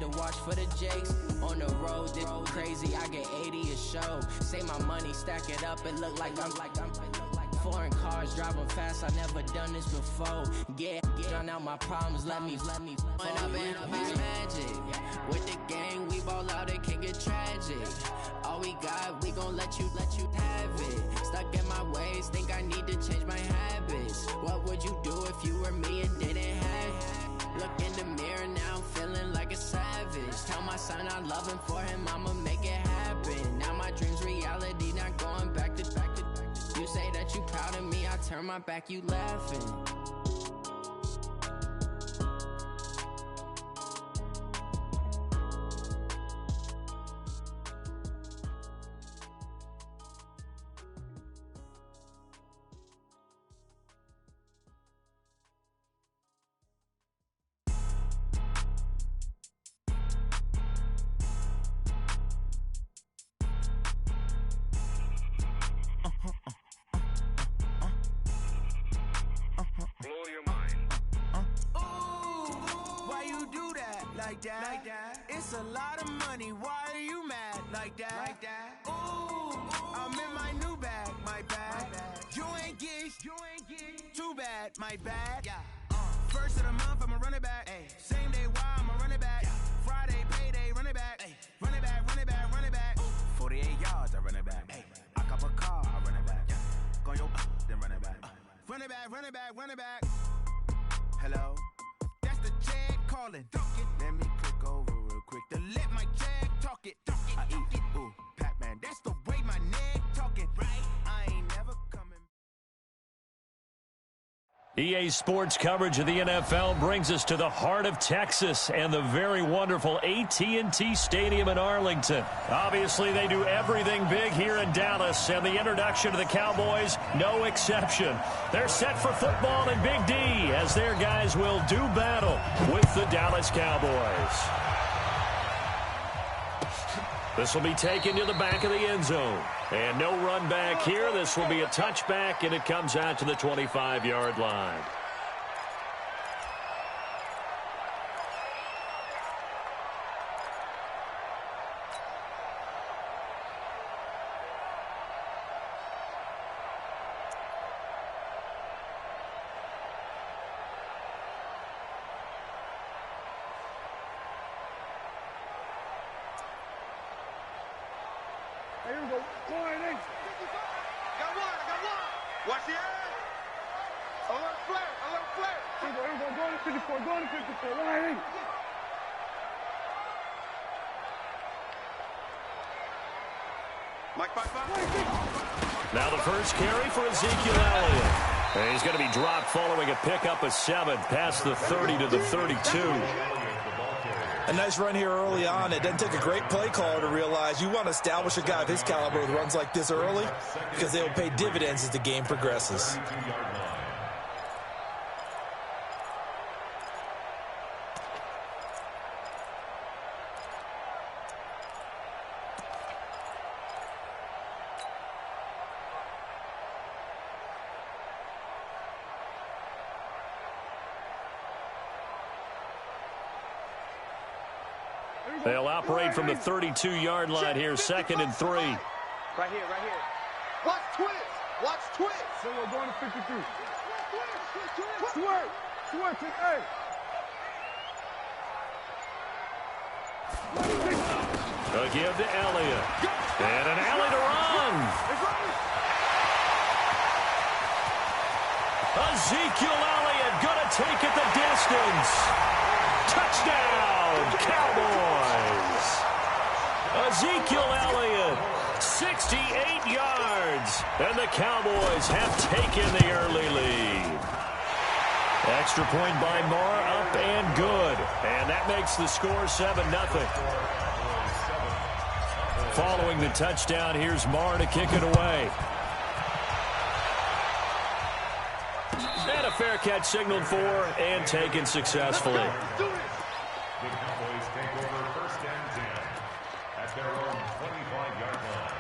to watch for the jakes. On the road, this crazy, I get 80 a show. Say my money, stack it up, it look like I'm foreign cars, driving fast, I never done this before. Drown out my problems, let me When up and up is magic. With the gang, we ball out, it can get tragic. All we got, we gon' let you have it. Stuck in my ways, think I need to change my habits. What would you do if you were me and didn't have it? Look in the mirror, now I'm feeling like a savage. Tell my son I love him, for him I'ma make it happen. Now my dream's reality, not going back to. You say that you proud of me, I turn my back, you laughing. Like that. It's a lot of money. Why are you mad like that? Ooh, I'm in my new bag, my bad. You ain't get too bad, my bad. First of the month, I'ma run it back. Same day, why I'ma run it back. Friday, payday, run it back. Run it back, run it back, run it back. 48 yards, I run it back. I cop a car, I run it back. Go your then run it back. Run it back, run it back, run it back. Hello? That's the check calling. Let me click over real quick to let my check talk it. I eat it, ooh, Pac-Man. That's the way my neck talking. Right? I ain't never coming. EA Sports coverage of the NFL brings us to the heart of Texas and the very wonderful AT&T Stadium in Arlington. Obviously, they do everything big here in Dallas, and the introduction to the Cowboys, no exception. They're set for football in Big D as their guys will do battle with the Dallas Cowboys. This will be taken to the back of the end zone. And no run back here. This will be a touchback, and it comes out to the 25-yard line. Here we go. Warning. I got one. Watch the air. Alert flare. Here we go. Go to 54. Warning. Mike, Now the first carry for Ezekiel Elliott. And he's going to be dropped following a pickup of 7 past the 30 to the 32. A nice run here early on. It doesn't take a great play caller to realize you want to establish a guy of his caliber with runs like this early because they will pay dividends as the game progresses. They'll operate from the 32-yard line here, 2nd and 3. Right here. Watch twist. So we're going to 53. Twist. Hey. A give to Elliott. And an alley to run. Ezekiel Elliott going to take it the distance. Touchdown, Cowboys. Ezekiel Elliott, 68 yards. And the Cowboys have taken the early lead. Extra point by Marr, up and good. And that makes the score 7-0. Following the touchdown, here's Marr to kick it away. And a fair catch signaled for and taken successfully. The Cowboys take over 1st and 10 at their own 25-yard line.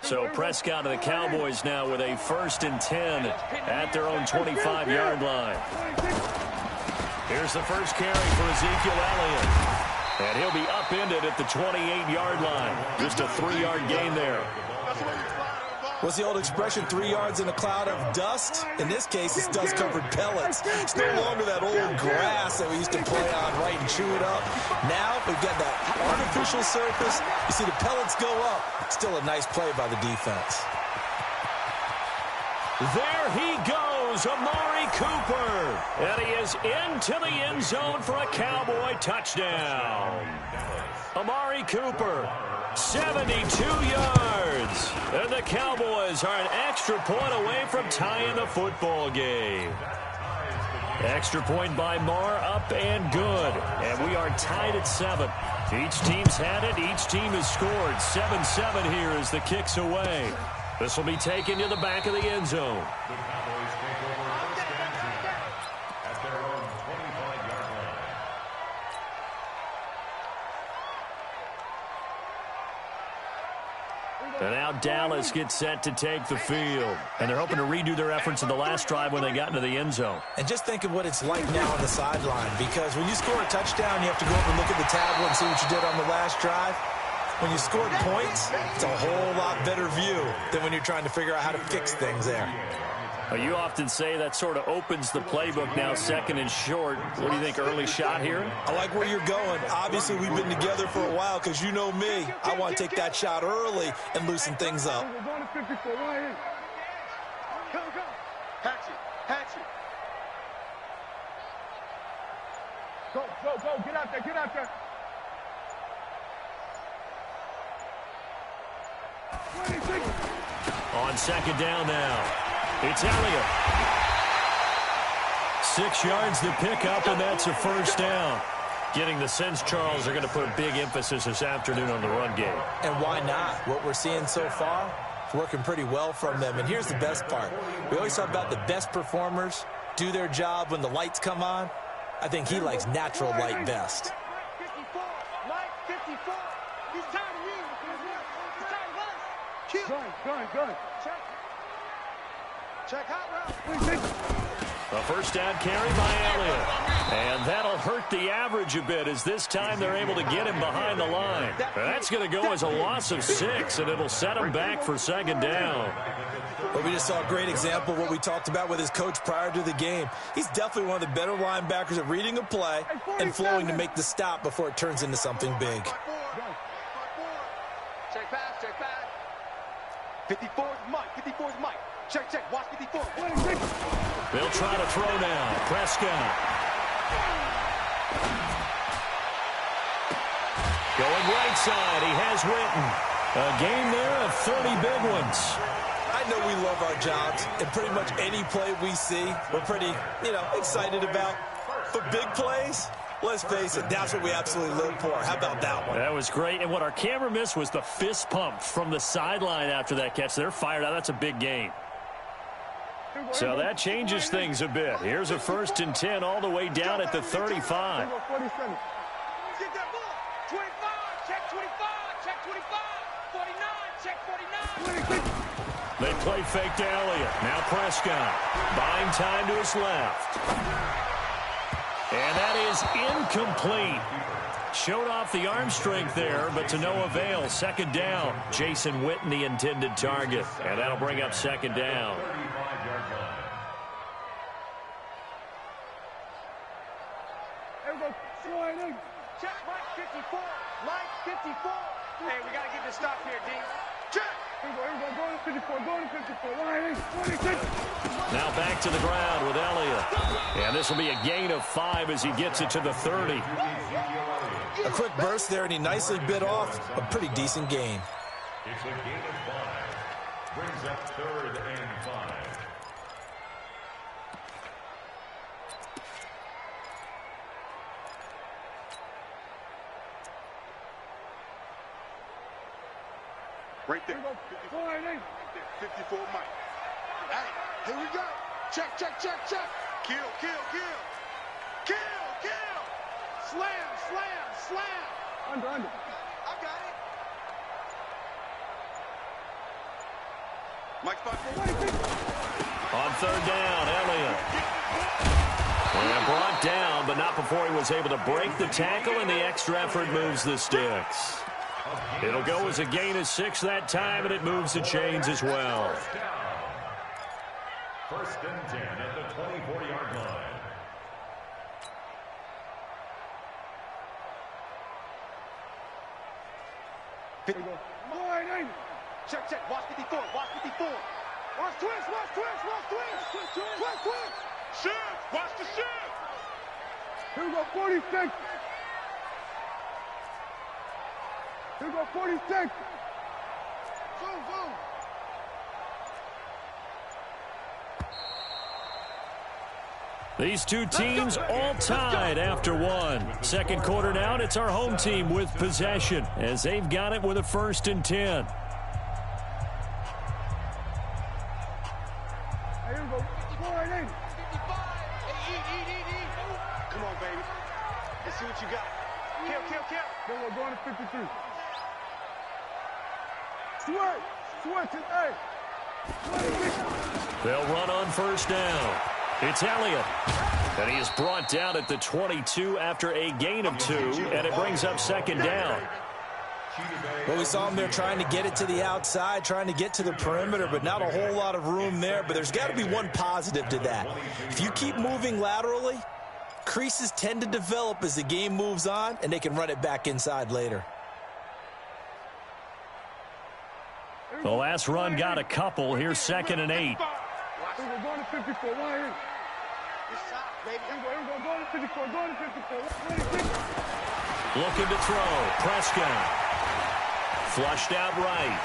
So Prescott and the Cowboys now with a 1st and 10 at their own 25-yard line. Here's the first carry for Ezekiel Elliott. And he'll be upended at the 28-yard line. Just a 3-yard gain there. What's the old expression, 3 yards in a cloud of dust? In this case, it's dust-covered pellets. It's no longer that old grass that we used to play on, right, and chew it up. Now we've got that artificial surface. You see the pellets go up. Still a nice play by the defense. There he goes, Amari Cooper. And he is into the end zone for a Cowboy touchdown. Amari Cooper, 72 yards. And the Cowboys are an extra point away from tying the football game. Extra point by Marr, up and good. And we are tied at 7. Each team's had it. Each team has scored. 7-7 here as the kick's away. This will be taken to the back of the end zone. The Cowboys take over 1st and 10 at their own 25-yard line. And now Dallas gets set to take the field. And they're hoping to redo their efforts in the last drive when they got into the end zone. And just think of what it's like now on the sideline, because when you score a touchdown, you have to go over and look at the tablet and see what you did on the last drive. When you scored points, it's a whole lot better view than when you're trying to figure out how to fix things there. Well, you often say that sort of opens the playbook now, 2nd and short. What do you think, early shot here? I like where you're going. Obviously, we've been together for a while because you know me. I want to take that shot early and loosen things up. We're going to 54. Right here. Go. Hatchet. Go. Get out there. On 2nd down now, it's Elliott. 6 yards to pick up, and that's a 1st down. Getting the sense, Charles, they're going to put a big emphasis this afternoon on the run game. And why not? What we're seeing so far, it's working pretty well from them. And here's the best part. We always talk about the best performers do their job when the lights come on. I think he likes natural light best. Go. Check hot route. A 1st down carry by Elliott. And that'll hurt the average a bit as this time they're able to get him behind the line. That's going to go as a loss of 6, and it'll set him back for 2nd down. But we just saw a great example of what we talked about with his coach prior to the game. He's definitely one of the better linebackers at reading a play and flowing to make the stop before it turns into something big. Check pass. 54's Mike. Check. Watch 54. They'll try to throw now. Prescott. Going right side. He has Witten. A game there of 30 big ones. I know we love our jobs, and pretty much any play we see, we're pretty, excited about. But big plays, let's face it, that's what we absolutely live for. How about that one? That was great. And what our camera missed was the fist pump from the sideline after that catch. They're fired out. That's a big game. So that changes things a bit. Here's a 1st and 10 all the way down at the 35. Get that ball. 25. Check 25. Check 25. 49. Check 49. They play fake to Elliott. Now Prescott. Buying time to his left. And that is incomplete. Showed off the arm strength there, but to no avail. 2nd down. Jason Witten, the intended target. And that'll bring up 2nd down. Check. Mike 54. Mike 54. Hey, we got to get this stop here, D. Check. Go to 54. Right here. Now back to the ground with Elliott. And this will be a gain of 5 as he gets it to the 30. A quick burst there, and he nicely bit off a pretty decent gain. It's a gain of 5. Brings up 3rd and 5. Right there. 54 Mike. Hey, here we go. Check. Kill. Slam. Under. I got it. On third down, Elliott. And brought down, but not before he was able to break the tackle, and the extra effort moves the sticks. It'll go as a gain of 6 that time, and it moves the chains as well. First and 10 at the 24-yard line. Check, check. Watch 54. Watch 54. Watch twist. Watch twist. Watch twist. Twist, twist. Shift. Watch the shift. Here we go, 46. Here we go, 46. Boom, boom. These two teams all tied after one. Second quarter now, and it's our home team with possession as they've got it with a 1st and 10. Here we go, 4-8. 55. Hey, eat. Come on, baby. Let's see what you got. Kill. Then we're going to 53. Switch it, hey. They'll run on first down. It's Elliott. And he is brought down at the 22 after a gain of 2, and it brings up 2nd down. Well, we saw him there trying to get it to the outside, trying to get to the perimeter, but not a whole lot of room there. But there's got to be one positive to that. If you keep moving laterally, creases tend to develop as the game moves on, and they can run it back inside later. The last run got a couple. Here's 2nd and 8. We're going to 54. 1-8. Baby. Here we go, going to 54. Going to 54. 26. Looking to throw. Prescott. Flushed out right.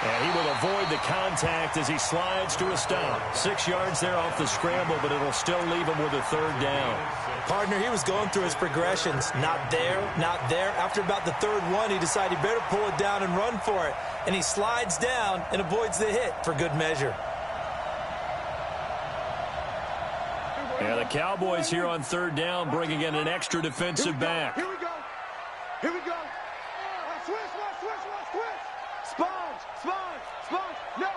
And he will avoid the contact as he slides to a stop. 6 yards there off the scramble, but it'll still leave him with a 3rd down. Partner, he was going through his progressions. Not there, not there. After about the 3rd one, he decided he better pull it down and run for it. And he slides down and avoids the hit for good measure. Yeah, the Cowboys here on 3rd down, bringing in an extra defensive back. Here we go. Sponge. No.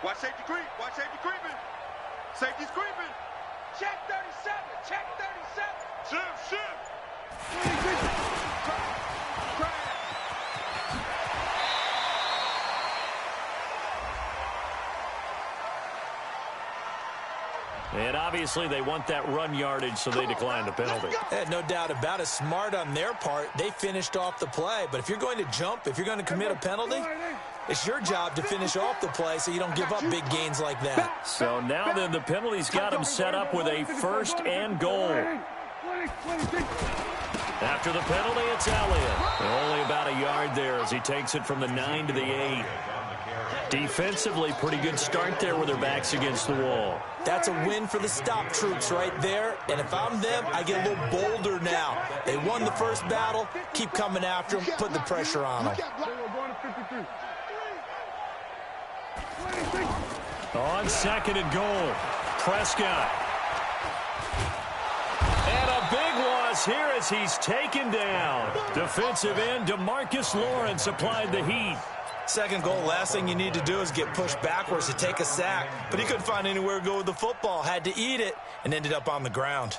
Watch safety creep. Creeping. Safety's creeping. Check 37. Shift. And obviously they want that run yardage, so they decline the penalty. No doubt about it. Smart on their part. They finished off the play. But if you're going to jump, if you're going to commit a penalty, it's your job to finish off the play so you don't give up big gains like that. So now then the penalty's got him set up with a 1st and goal. After the penalty, it's Elliott. Only about a yard there as he takes it from the 9 to the 8. Defensively, pretty good start there with their backs against the wall. That's a win for the stop troops right there. And if I'm them, I get a little bolder now. They won the first battle. Keep coming after them. Put the pressure on them. On 2nd and goal, Prescott. And a big loss here as he's taken down. Defensive end DeMarcus Lawrence applied the heat. 2nd goal, last thing you need to do is get pushed backwards to take a sack. But he couldn't find anywhere to go with the football. Had to eat it and ended up on the ground.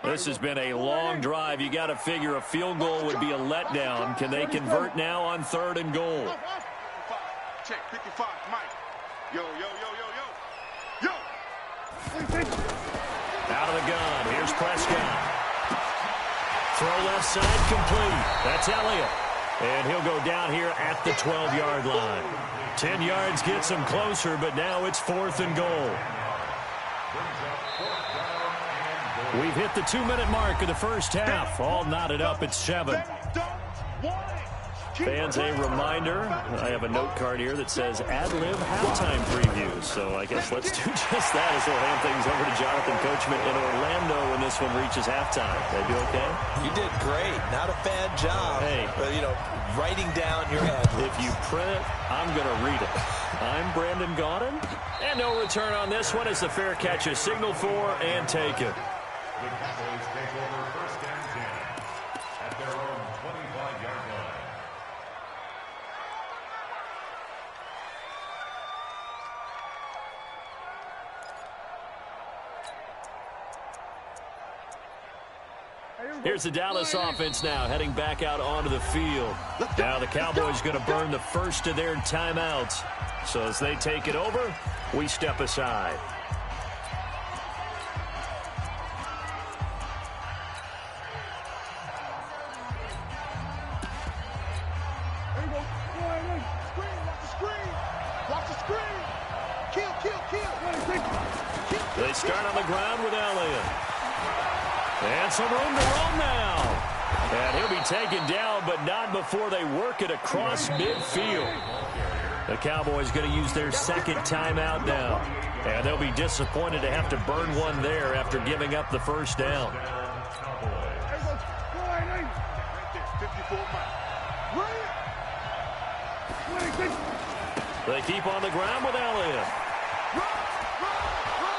This has been a long drive. You got to figure a field goal would be a letdown. Can they convert now on 3rd and goal? Check 55, Mike. Yo. Out of the gun. Here's Prescott. Throw left side complete. That's Elliott. And he'll go down here at the 12-yard line. 10 yards gets him closer, but now it's 4th and goal. We've hit the 2-minute mark of the first half. All knotted up at 7. Fans, a reminder, I have a note card here that says ad-lib halftime previews. So I guess let's do just that as we'll hand things over to Jonathan Coachman in Orlando when this one reaches halftime. Did I do okay? You did great. Not a bad job. Hey. But, you know, writing down your ad. If you print it, I'm going to read it. I'm Brandon Gaudin. And no return on this one as the fair catch is signaled for and taken. The Cowboys take over first and 10 at their own 25-yard line. Here's the Dallas offense now heading back out onto the field. Now the Cowboys going to burn the first of their timeouts. So as they take it over, we step aside. There you go. Go ahead, screen, watch the screen. Watch the screen. Kill. They start on the ground with Elliott. And some room to roam now. And he'll be taken down, but not before they work it across midfield. The Cowboys going to use their second timeout now. And they'll be disappointed to have to burn one there after giving up the first down. There you go. Go ahead, 54 miles. They keep on the ground with Elliott.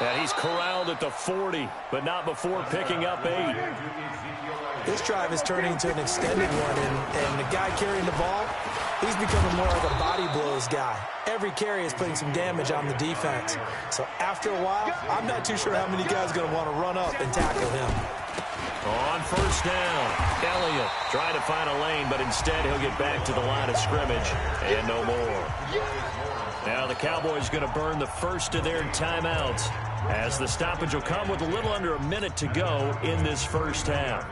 And he's corralled at the 40, but not before picking up 8. This drive is turning into an extended one, and the guy carrying the ball, he's becoming more like a body blows guy. Every carry is putting some damage on the defense. So after a while, I'm not too sure how many guys are going to want to run up and tackle him. On first down, Elliott trying to find a lane, but instead he'll get back to the line of scrimmage and no more. Now the Cowboys going to burn the first of their timeouts as the stoppage will come with a little under a minute to go in this first half.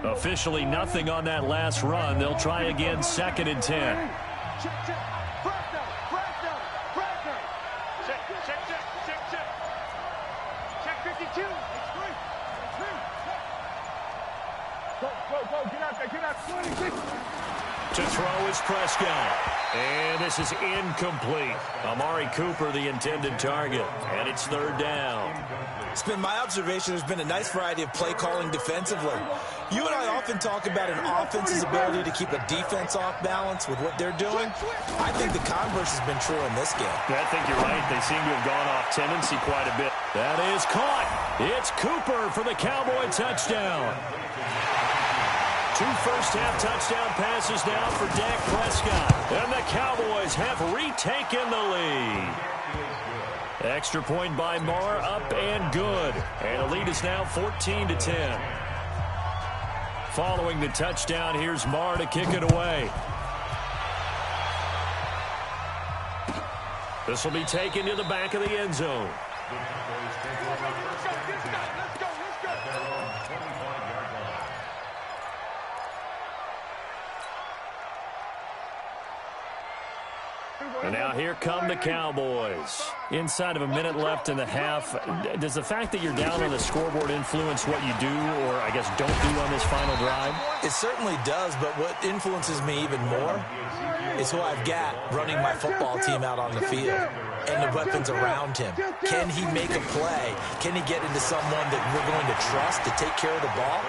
Officially nothing on that last run. They'll try again, 2nd and 10. Check. Check 52. Go. Get out there. To throw is Prescott. And this is incomplete. Amari Cooper, the intended target. And it's 3rd down. It's been my observation there's been a nice variety of play calling defensively. You and I often talk about an offense's ability to keep a defense off balance with what they're doing. I think the converse has been true in this game. I think you're right. They seem to have gone off tendency quite a bit. That is caught. It's Cooper for the Cowboy touchdown. 2 first-half touchdown passes now for Dak Prescott. And the Cowboys have retaken the lead. Extra point by Marr, up and good. And the lead is now 14-10. Following the touchdown, here's Marr to kick it away. This will be taken to the back of the end zone. And now here come the Cowboys. Inside of a minute left in the half. Does the fact that you're down on the scoreboard influence what you do or, I guess, don't do on this final drive? It certainly does, but what influences me even more is who I've got running my football team out on the field and the weapons around him. Can he make a play? Can he get into someone that we're going to trust to take care of the ball?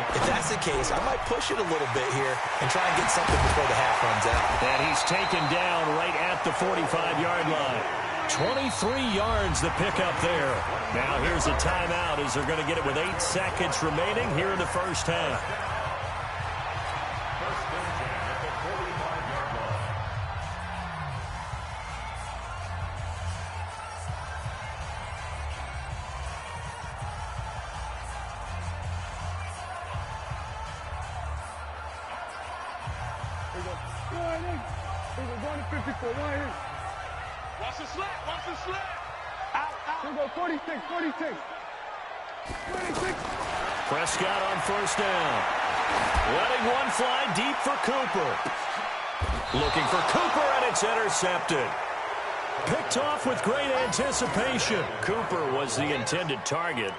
If that's the case, I might push it a little bit here and try and get something before the half runs out. And he's taken down right at the 45-yard line. 23 yards the pickup there. Now here's a timeout as they're going to get it with 8 seconds remaining here in the first half. Prescott on first down. Letting one fly deep for Cooper. Looking for Cooper, and it's intercepted. Picked off with great anticipation. Cooper was the intended target.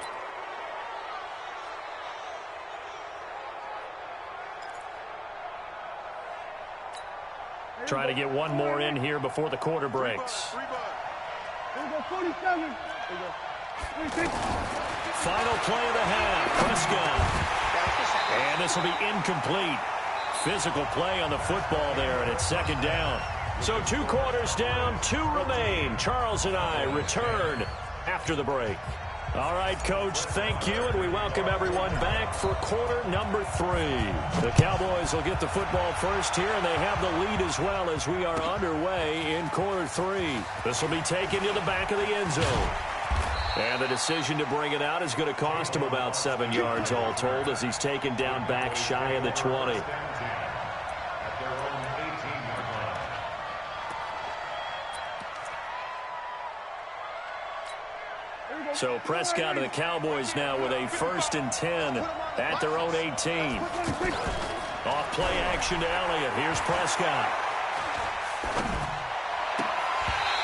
Trying to get one more in here before the quarter breaks. Final play of the half. Prescott. And this will be incomplete. Physical play on the football there, and it's second down. So 2 quarters down, 2 remain. Charles and I return after the break. All right, Coach, thank you, and we welcome everyone back for quarter number 3. The Cowboys will get the football first here, and they have the lead as well as we are underway in quarter 3. This will be taken to the back of the end zone. And the decision to bring it out is going to cost him about 7 yards all told as he's taken down back shy of the 20. So Prescott and the Cowboys now with a 1st and 10 at their own 18. Off play action to Elliott. Here's Prescott.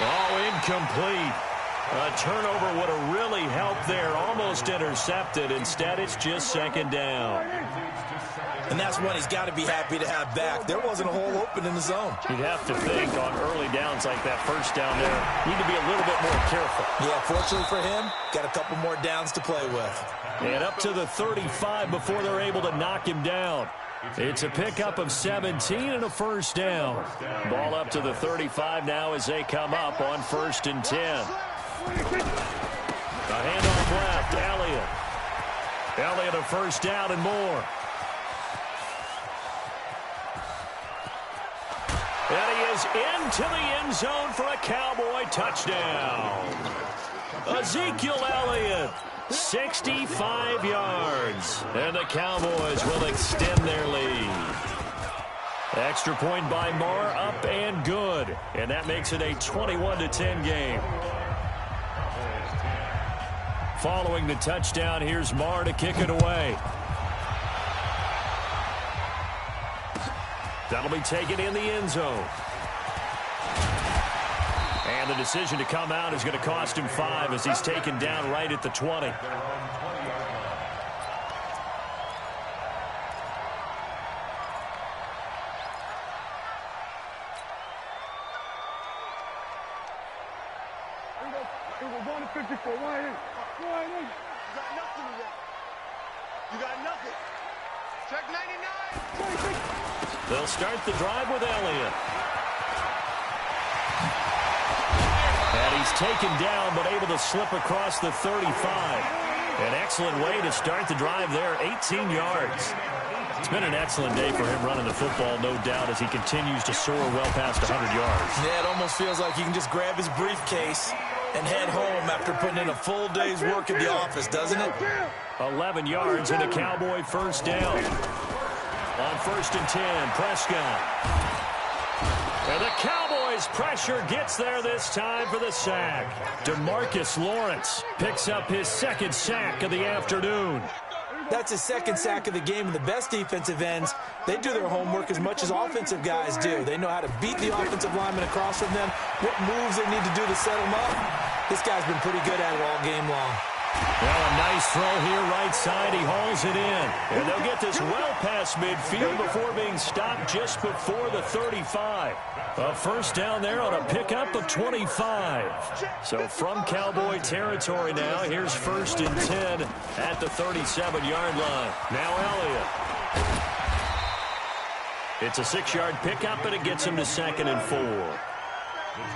Oh, incomplete. A turnover would have really helped there. Almost intercepted. Instead, it's just second down. And that's one he's got to be happy to have back. There wasn't a hole open in the zone. You'd have to think on early downs like that first down there, need to be a little bit more careful. Yeah, fortunately for him, got a couple more downs to play with. And up to the 35 before they're able to knock him down. It's a pickup of 17 and a first down. Ball up to the 35 now as they come up on 1st and 10. A handoff left, Elliott. Elliott a first down and more. And he is into the end zone for a Cowboy touchdown. Ezekiel Elliott, 65 yards. And the Cowboys will extend their lead. Extra point by Marr, up and good. And that makes it a 21-10 game. Following the touchdown, here's Marr to kick it away. That'll be taken in the end zone. And the decision to come out is going to cost him 5 as he's taken down right at the 20. We're going to 54. Wide in. Wide in. You got nothing today. You got nothing. Check 99. They'll start the drive with Elliott. And he's taken down but able to slip across the 35. An excellent way to start the drive there, 18 yards. It's been an excellent day for him running the football, no doubt, as he continues to soar well past 100 yards. Yeah, it almost feels like he can just grab his briefcase and head home after putting in a full day's work at the office, doesn't it? 11 yards and a Cowboy first down. On 1st and 10, Prescott. And the Cowboys' pressure gets there this time for the sack. DeMarcus Lawrence picks up his 2nd sack of the afternoon. That's his 2nd sack of the game, and the best defensive ends, they do their homework as much as offensive guys do. They know how to beat the offensive lineman across from them, what moves they need to do to set them up. This guy's been pretty good at it all game long. Well, a nice throw here right side. He hauls it in. And they'll get this well past midfield before being stopped just before the 35. A first down there on a pickup of 25. So from Cowboy territory now, here's 1st and 10 at the 37-yard line. Now Elliott. It's a 6-yard pickup, and it gets him to 2nd and 4.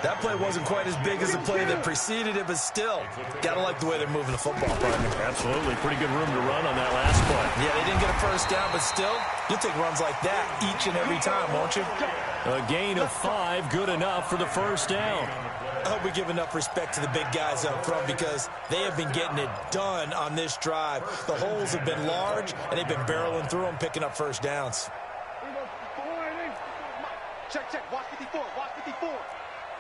That play wasn't quite as big as the play that preceded it, but still, gotta like the way they're moving the football, partner. Absolutely. Pretty good room to run on that last play. Yeah, they didn't get a first down, but still, you'll take runs like that each and every time, won't you? A gain of 5, good enough for the first down. I hope we give enough respect to the big guys up front because they have been getting it done on this drive. The holes have been large, and they've been barreling through them, picking up first downs. Check, check. Watch 54. Watch 54.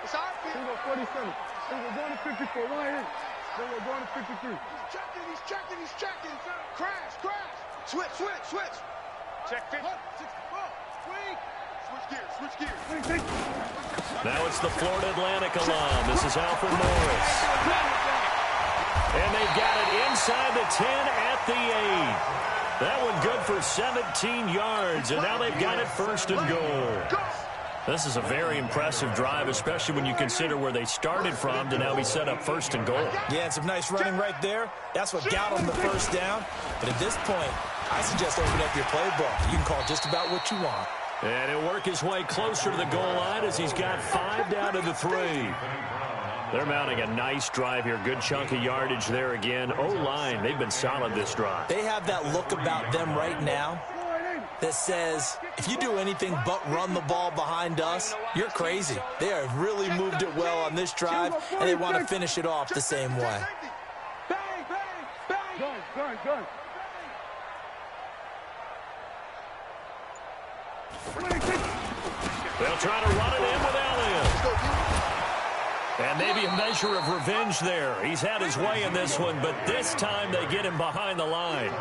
It's our field. We're going 47. We're going to 54. Wide in. We're going to 53. He's checking. Crash. Switch. Check 50. Swing. Now it's the Florida Atlantic alum. This is Alfred Morris. And they've got it inside the 10 at the 8. That one good for 17 yards, and now they've got it first and goal. This is a very impressive drive, especially when you consider where they started from to now be set up first and goal. Yeah, and some nice running right there. That's what got them the first down. But at this point, I suggest open up your playbook. You can call just about what you want. And he'll work his way closer to the goal line as he's got 5 down to the 3. They're mounting a nice drive here. Good chunk of yardage there again. O-line, they've been solid this drive. They have that look about them right now that says, if you do anything but run the ball behind us, you're crazy. They have really moved it well on this drive, and they want to finish it off the same way. Gun. They'll try to run it in with Elliott. And maybe a measure of revenge there. He's had his way in this one, but this time they get him behind the line.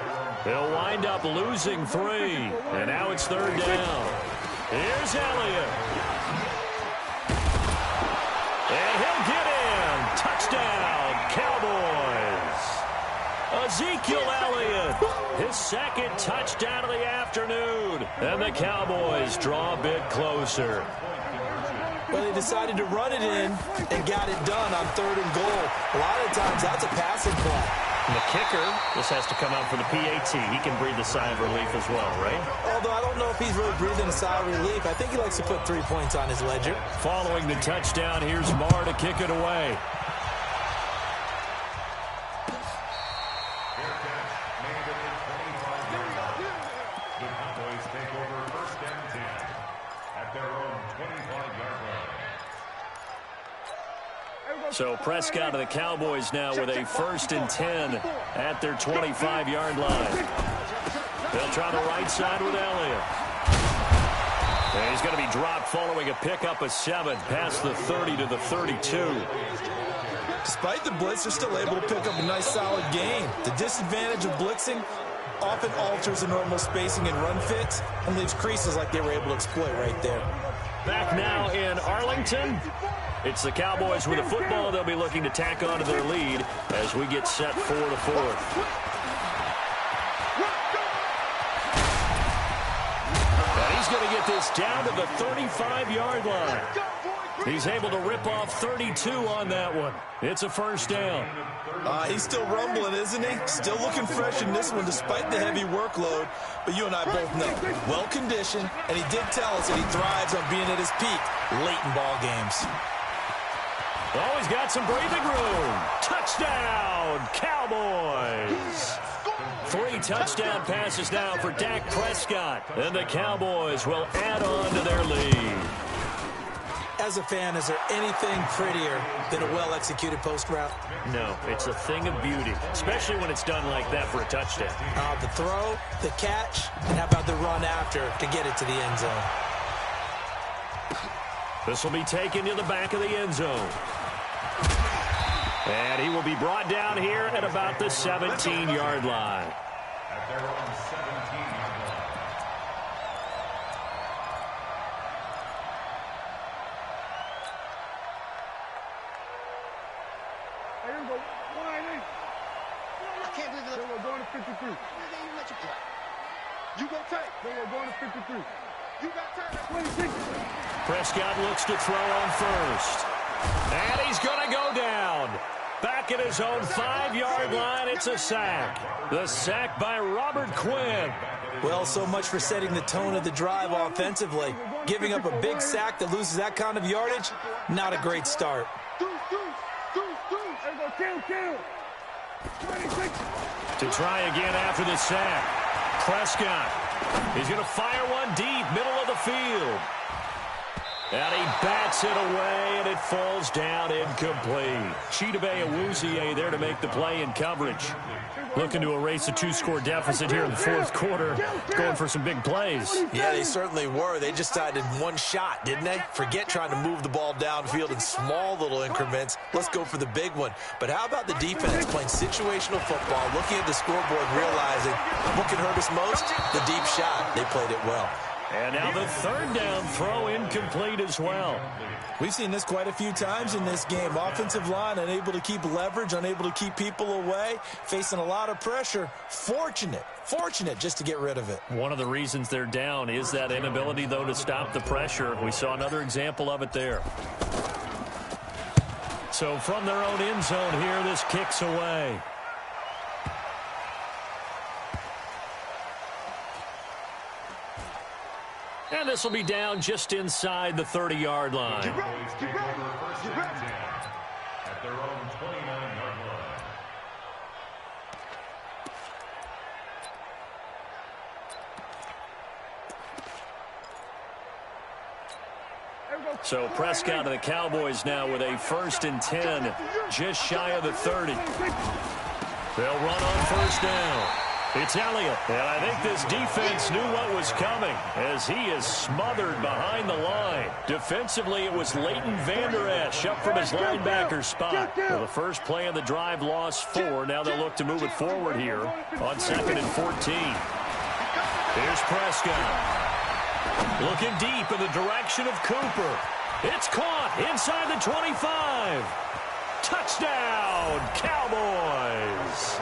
They'll wind up losing 3. And now it's 3rd down. Here's Elliott. And he'll get in. Touchdown, Cowboys. Ezekiel Elliott, his 2nd touchdown of the afternoon. And the Cowboys draw a bit closer. Well, they decided to run it in and got it done on 3rd and goal. A lot of times that's a passing play. And the kicker, this has to come out for the PAT. He can breathe a sigh of relief as well, right? Although I don't know if he's really breathing a sigh of relief. I think he likes to put 3 points on his ledger. Following the touchdown, here's Marr to kick it away. The Cowboys take over 1st and 10 at their own 25-yard line. So Prescott of the Cowboys now with a 1st and 10 at their 25-yard line. They'll try the right side with Elliott. And he's going to be dropped following a pickup of 7 past the 30 to the 32. Despite the blitz, they're still able to pick up a nice solid gain. The disadvantage of blitzing often alters the normal spacing and run fits and leaves creases like they were able to exploit right there. Back now in Arlington. It's the Cowboys with a football. They'll be looking to tack on to their lead as we get set for the 4th. And he's going to get this down to the 35-yard line. He's able to rip off 32 on that one. It's a 1st down. He's still rumbling, isn't he? Still looking fresh in this one despite the heavy workload. But you and I both know, well-conditioned, and he did tell us that he thrives on being at his peak late in ball games. Oh, he's got some breathing room. Touchdown, Cowboys. 3 touchdown passes now for Dak Prescott. And the Cowboys will add on to their lead. As a fan, is there anything prettier than a well-executed post route? No, it's a thing of beauty, especially when it's done like that for a touchdown. The throw, the catch, and how about the run after to get it to the end zone? This will be taken to the back of the end zone. And he will be brought down here at about the 17-yard line. At their own 17-yard line. Hey, here we go. Wide in. I can't believe it. Then we're going to 53. You let you play. You go take. Then we're going to 53. You got time. 26. Prescott looks to throw on 1st. And he's going to go down. Back at his own 5-yard line, it's a sack. The sack by Robert Quinn. Well, so much for setting the tone of the drive offensively. Giving up a big sack that loses that kind of yardage, not a great start. There we go. Kill. 26. To try again after the sack. Prescott. He's going to fire one deep, middle of the field. And he bats it away, and it falls down incomplete. Chidobe Awuzie there to make the play in coverage. Looking to erase a 2-score deficit here in the 4th quarter. Going for some big plays. Yeah, they certainly were. They just decided one shot, didn't they? Forget trying to move the ball downfield in small little increments. Let's go for the big one. But how about the defense playing situational football, looking at the scoreboard, realizing what can hurt us most? The deep shot. They played it well. And now the third down throw incomplete as well. We've seen this quite a few times in this game. Offensive line unable to keep leverage, unable to keep people away, facing a lot of pressure. Fortunate just to get rid of it. One of the reasons they're down is that inability, though, to stop the pressure. We saw another example of it there. So from their own end zone here, this kicks away. And this will be down just inside the 30-yard line. At their own 29-yard line. So Prescott and the Cowboys now with a 1st and 10, just shy of the 30. They'll run on 1st down. It's Elliott, and I think this defense knew what was coming as he is smothered behind the line. Defensively, it was Leighton Vander Esch up from his linebacker spot. Well, the first play of the drive lost 4. Now they'll look to move it forward here on 2nd and 14. Here's Prescott. Looking deep in the direction of Cooper. It's caught inside the 25. Touchdown, Cowboys.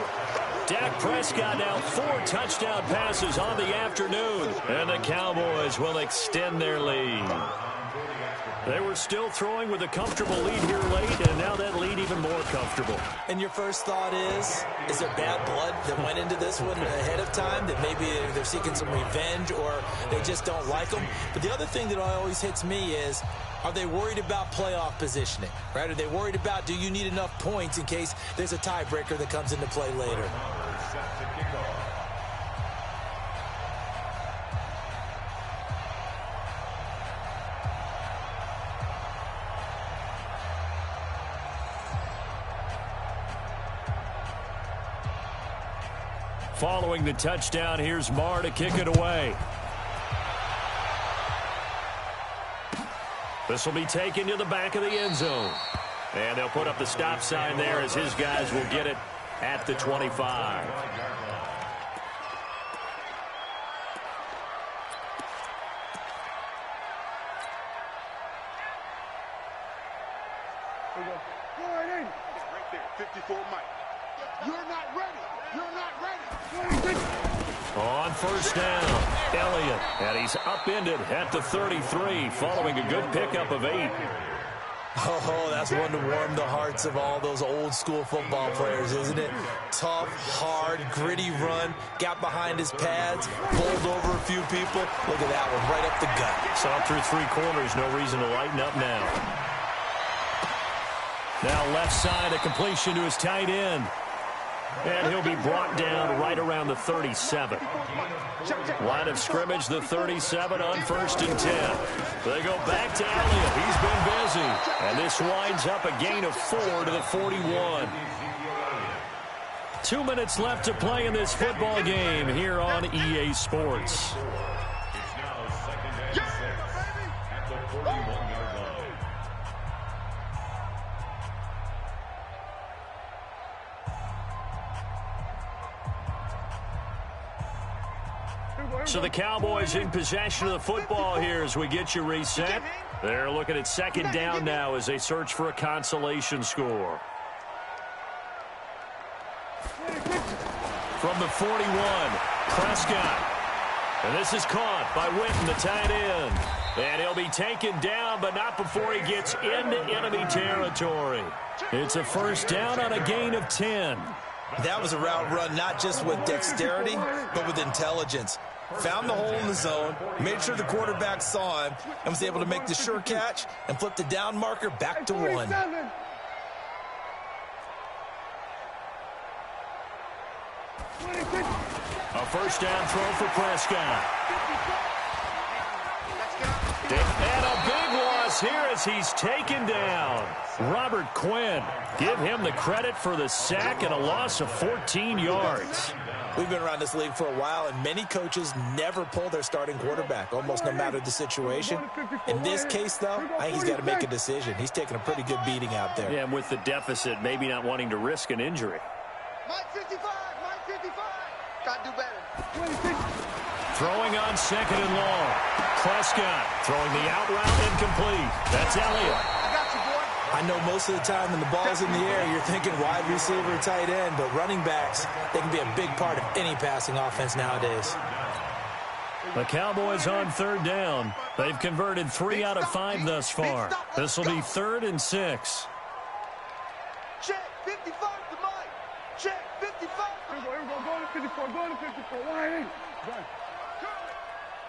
Dak Prescott now 4 touchdown passes on the afternoon. And the Cowboys will extend their lead. They were still throwing with a comfortable lead here late, and now that lead even more comfortable. And your first thought is there bad blood that went into this one ahead of time, that maybe they're seeking some revenge or they just don't like them? But the other thing that always hits me is, are they worried about playoff positioning, right? Are they worried about, do you need enough points in case there's a tiebreaker that comes into play later? Following the touchdown, here's Marr to kick it away. This will be taken to the back of the end zone. And they'll put up the stop sign there as his guys will get it at the 25. Right there, 54 Mike. You're not ready. You're not ready. On 1st down, Elliott, and he's upended at the 33 following a good pickup of 8. Oh, that's one to warm the hearts of all those old school football players, isn't it? Tough, hard, gritty run, got behind his pads, bowled over a few people. Look at that one, right up the gut. Saw through 3 corners, no reason to lighten up now. Now left side, a completion to his tight end. And he'll be brought down right around the 37. Line of scrimmage, the 37 on 1st and 10. They go back to Elliott. He's been busy. And this winds up a gain of 4 to the 41. 2 minutes left to play in this football game here on EA Sports. It's now 2nd and 6 at the 41-yard line. So the Cowboys in possession of the football here as we get you reset. They're looking at 2nd down now as they search for a consolation score. From the 41, Prescott. And this is caught by Witten, the tight end. And he'll be taken down, but not before he gets into enemy territory. It's a 1st down on a gain of 10. That was a route run not just with dexterity, but with intelligence. Found the hole in the zone, made sure the quarterback saw him, and was able to make the sure catch and flip the down marker back to 1. A 1st down throw for Prescott. And a big loss here as he's taken down. Robert Quinn, give him the credit for the sack and a loss of 14 yards. We've been around this league for a while, and many coaches never pull their starting quarterback, almost no matter the situation. In this case, though, I think he's got to make a decision. He's taking a pretty good beating out there. Yeah, and with the deficit, maybe not wanting to risk an injury. Mike 55, Mike 55. Gotta do better. Throwing on second and long. Prescott throwing the out route incomplete. That's Elliott. I got you, boy. I know most of the time when the ball's in the air, you're thinking wide receiver or tight end, but running backs, they can be a big part of any passing offense nowadays. The Cowboys on third down. They've converted 3 out of 5 thus far. This will be 3rd and 6. Check 55 to Mike. Check 55. Here we go. Go to 54. Go to 54. Why ain't?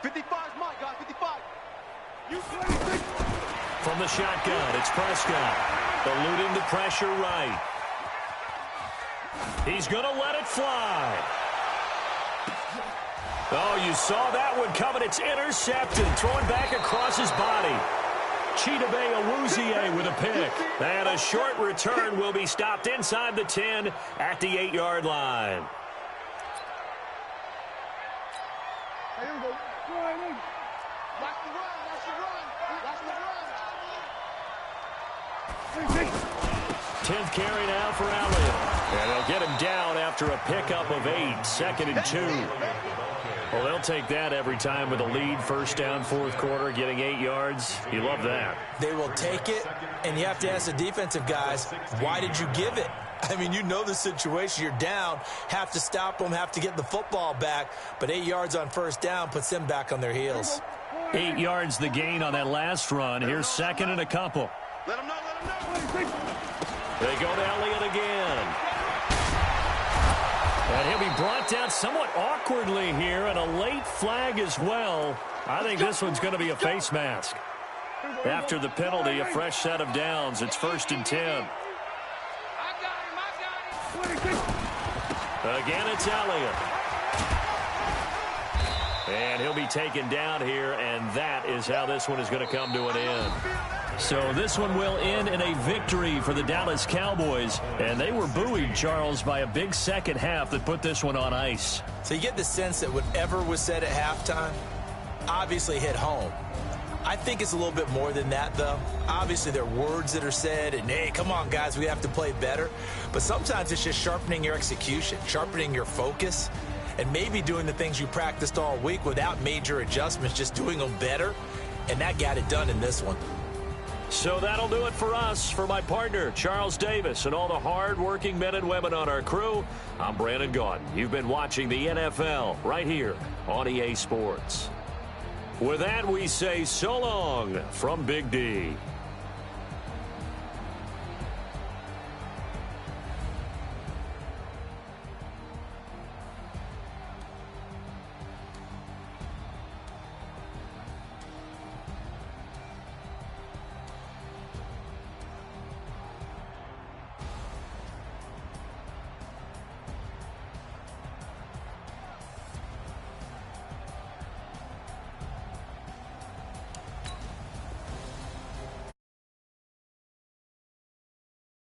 55 is Mike, guys. 55. You From the shotgun, it's Prescott. Eluding the pressure right. He's going to let it fly. Oh, you saw that one coming. It's intercepted. Throwing back across his body. Chidobe Awuzie with a pick. And a short return will be stopped inside the 10 at the 8-yard line. Here we go. Why ain't? watch the run. Watch the run. Watch the run. 10th carry now for Elliott. And they'll get him down after a pickup of 8. 2nd and 2. Well, they'll take that every time with a lead. First down, 4th quarter, getting 8 yards. You love that. They will take it, and you have to ask the defensive guys, why did you give it? I mean, you know the situation. You're down, have to stop them, have to get the football back, but 8 yards on first down puts them back on their heels. 8 yards the gain on that last run. Here's 2nd and a couple. Let him know. Let him know. They go to Elliott again. And he'll be brought down somewhat awkwardly here, and a late flag as well. I think this one's going to be a face mask. After the penalty, a fresh set of downs. It's 1st and 10. I got him. Again, it's Elliott. And he'll be taken down here, and that is how this one is going to come to an end. So this one will end in a victory for the Dallas Cowboys. And they were buoyed, Charles, by a big second half that put this one on ice. So you get the sense that whatever was said at halftime obviously hit home. I think it's a little bit more than that, though. Obviously, there are words that are said, and, hey, come on, guys, we have to play better. But sometimes it's just sharpening your execution, sharpening your focus, and maybe doing the things you practiced all week without major adjustments, just doing them better. And that got it done in this one. So that'll do it for us. For my partner, Charles Davis, and all the hard-working men and women on our crew, I'm Brandon Gaudin. You've been watching the NFL right here on EA Sports. With that, we say so long from Big D.